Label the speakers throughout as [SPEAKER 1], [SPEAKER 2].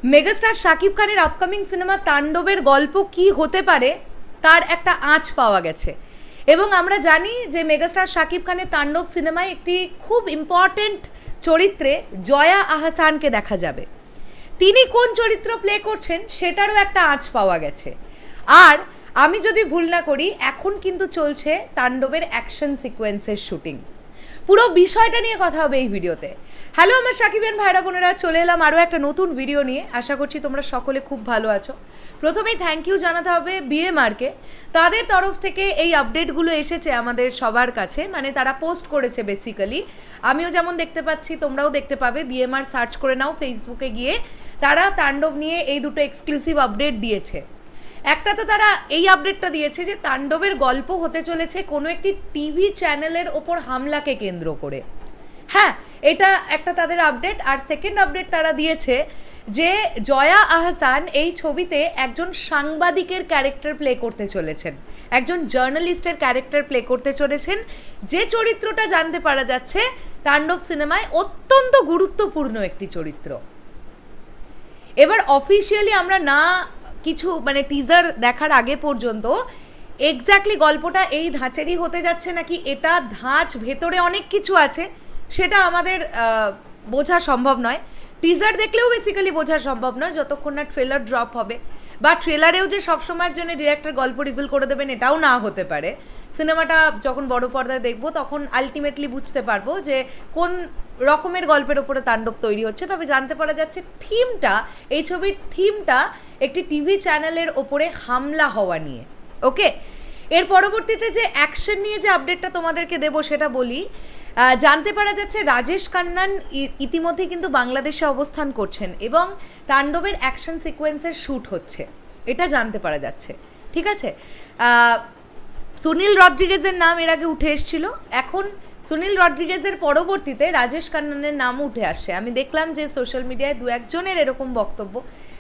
[SPEAKER 1] Megastar Shakib খানের upcoming cinema তাণ্ডবের গল্প কি হতে পারে তার একটা আঁচ পাওয়া গেছে। এবং আমরা জানি যে মেগাস্টার শাকিব খানের তাণ্ডব সিনেমায় একটি খুব ইম্পর্টেন্ট চরিত্রে জয়া আহসানকে দেখা যাবে। তিনি কোন চরিত্র প্লে করছেন সেটারও একটা আঁচ পাওয়া গেছে। আর আমি যদি ভুল না করি এখন কিন্তু চলছে তাণ্ডবের অ্যাকশন সিকোয়েন্সের শুটিং। পুরো বিষয়টা নিয়ে কথা হবে এই ভিডিওতে। হ্যালো আমার সাকিবিয়ান ভাইরা বোনেরা, চলে এলাম আরও একটা নতুন ভিডিও নিয়ে। আশা করছি তোমরা সকলে খুব ভালো আছো। প্রথমেই থ্যাংক ইউ জানাতে হবে BMRকে। তাদের তরফ থেকে এই আপডেটগুলো এসেছে আমাদের সবার কাছে, মানে তারা পোস্ট করেছে বেসিক্যালি। আমিও যেমন দেখতে পাচ্ছি তোমরাও দেখতে পাবে, BMR সার্চ করে নাও ফেসবুকে গিয়ে। তারা তাণ্ডব নিয়ে এই দুটো এক্সক্লুসিভ আপডেট দিয়েছে। একটা তো তারা এই আপডেটটা দিয়েছে যে তাণ্ডবের গল্প হতে চলেছে কোনো একটি টিভি চ্যানেলের ওপর হামলাকে কেন্দ্র করে। হ্যাঁ, এটা একটা তাদের আপডেট। আর সেকেন্ড আপডেট তারা দিয়েছে যে জয়া আহসান এই ছবিতে একজন সাংবাদিকের ক্যারেক্টার প্লে করতে চলেছেন, একজন জার্নালিস্টের ক্যারেক্টার প্লে করতে চলেছেন, যে চরিত্রটা জানতে পারা যাচ্ছে তাণ্ডব সিনেমায় অত্যন্ত গুরুত্বপূর্ণ একটি চরিত্র। এবার অফিসিয়ালি আমরা না কিছু মানে টিজার দেখার আগে পর্যন্ত এক্স্যাক্টলি গল্পটা এই ধাঁচেরই হতে যাচ্ছে নাকি এটা ধাঁচ ভেতরে অনেক কিছু আছে সেটা আমাদের বোঝা সম্ভব নয়। টিজার দেখলেও বেসিক্যালি বোঝা সম্ভব নয় যতক্ষণ না ট্রেলার ড্রপ হবে, বা ট্রেলারেও যে সবসময়ের জন্য ডিরেক্টর গল্প রিভিল করে দেবেন এটাও না হতে পারে। সিনেমাটা যখন বড় পর্দায় দেখবো তখন আলটিমেটলি বুঝতে পারবো যে কোন রকমের গল্পের ওপরে তাণ্ডব তৈরি হচ্ছে। তবে জানতে পারা যাচ্ছে থিমটা, এই ছবির থিমটা একটি টিভি চ্যানেলের ওপরে হামলা হওয়া নিয়ে। ওকে, এর পরবর্তীতে যে অ্যাকশন নিয়ে যে আপডেটটা তোমাদেরকে দেবো সেটা বলি। জানতে পারা যাচ্ছে রাজেশ খান্নান ইতিমধ্যে কিন্তু বাংলাদেশে অবস্থান করছেন এবং তাণ্ডবের অ্যাকশন সিকোয়েন্সের শ্যুট হচ্ছে, এটা জানতে পারা যাচ্ছে। ঠিক আছে, সুনীল রড্রিগেজের নাম এর আগে উঠে এসেছিল, এখন সুনীল রড্রিগেজের পরবর্তীতে রাজেশ খান্নানের নামও উঠে আসছে। আমি দেখলাম যে সোশ্যাল মিডিয়ায় দু একজনের এরকম বক্তব্য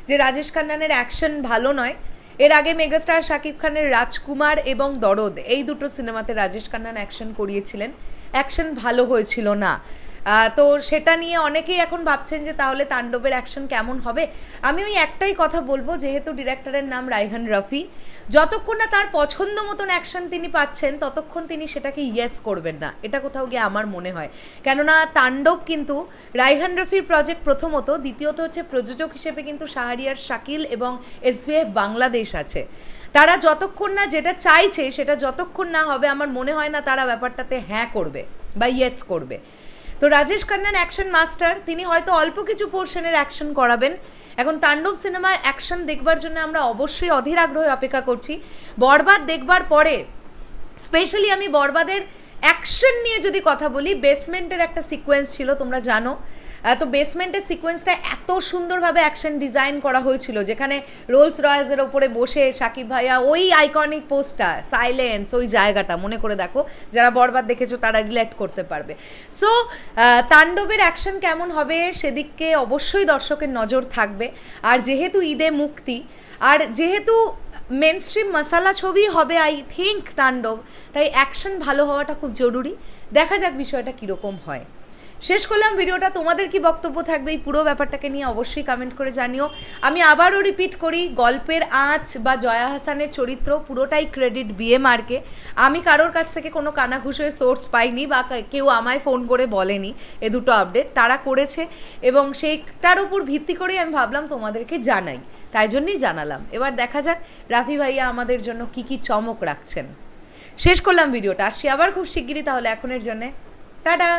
[SPEAKER 1] যে রাজেশ খান্নানের অ্যাকশন ভালো নয়। এর আগে মেগাস্টার শাকিব খানের রাজকুমার এবং দরদ এই দুটো সিনেমাতে রাজেশ খান্নান অ্যাকশন করিয়েছিলেন, অ্যাকশন ভালো হয়েছিল না। তো সেটা নিয়ে অনেকেই এখন ভাবছেন যে তাহলে তাণ্ডবের অ্যাকশন কেমন হবে। আমি ওই একটাই কথা বলবো, যেহেতু ডিরেক্টরের নাম রায়হান রাফি, যতক্ষণ না তার পছন্দ মতন অ্যাকশন তিনি পাচ্ছেন ততক্ষণ তিনি সেটাকে ইয়েস করবেন না, এটা কোথাও গিয়ে আমার মনে হয়। কেননা তাণ্ডব কিন্তু রায়হান রাফির প্রজেক্ট প্রথমত, দ্বিতীয়ত হচ্ছে প্রযোজক হিসেবে কিন্তু শাহরিয়ার শাকিল এবং SVF বাংলাদেশ আছে। তারা যতক্ষণ না যেটা চাইছে সেটা যতক্ষণ না হবে আমার মনে হয় না তারা ব্যাপারটাতে হ্যাঁ করবে বা ইয়েস করবে। তো রাজেশ খান্নান অ্যাকশন মাস্টার, তিনি হয়তো অল্প কিছু পোর্শনের অ্যাকশন করাবেন। এখন তাণ্ডব সিনেমার অ্যাকশন দেখবার জন্য আমরা অবশ্যই অধীর আগ্রহে অপেক্ষা করছি। বরবাদ দেখবার পরে স্পেশালি আমি বরবাদের অ্যাকশন নিয়ে যদি কথা বলি, বেসমেন্টের একটা সিকোয়েন্স ছিল তোমরা জানো। তো বেসমেন্টের সিকোয়েন্সটা এত সুন্দরভাবে অ্যাকশন ডিজাইন করা হয়েছিল, যেখানে রোলস রয়েসের ওপরে বসে সাকিব ভাইয়া ওই আইকনিক পোস্টটা, সাইলেন্স, ওই জায়গাটা মনে করে দেখো, যারা বরবাদ দেখেছো তারা রিলেট করতে পারবে। সো তাণ্ডবের অ্যাকশন কেমন হবে সেদিকে অবশ্যই দর্শকের নজর থাকবে। আর যেহেতু ঈদে মুক্তি, আর যেহেতু মেনস্ট্রিম মশালা ছবি হবে আই থিঙ্ক তাণ্ডব, তাই অ্যাকশন ভালো হওয়াটা খুব জরুরি। দেখা যাক বিষয়টা কীরকম হয়। শেষ করলাম ভিডিওটা। তোমাদের কি বক্তব্য থাকবে এই পুরো ব্যাপারটাকে নিয়ে অবশ্যই কমেন্ট করে জানিও। আমি আবারও রিপিট করি, গল্পের আঁচ বা জয়া হাসানের চরিত্র পুরোটাই ক্রেডিট BMRকে। আমি কারোর কাছ থেকে কোনো কানাঘুষোয় সোর্স পাইনি বা কেউ আমায় ফোন করে বলেনি এ দুটো আপডেট, তারা করেছে এবং সেইটার উপর ভিত্তি করেই আমি ভাবলাম তোমাদেরকে জানাই, তাই জন্যই জানালাম। এবার দেখা যাক রাফি ভাইয়া আমাদের জন্য কি কি চমক রাখছেন। শেষ করলাম ভিডিওটা, আসছি আবার খুব শিগগিরই। তাহলে এখনের জন্যে টাটা।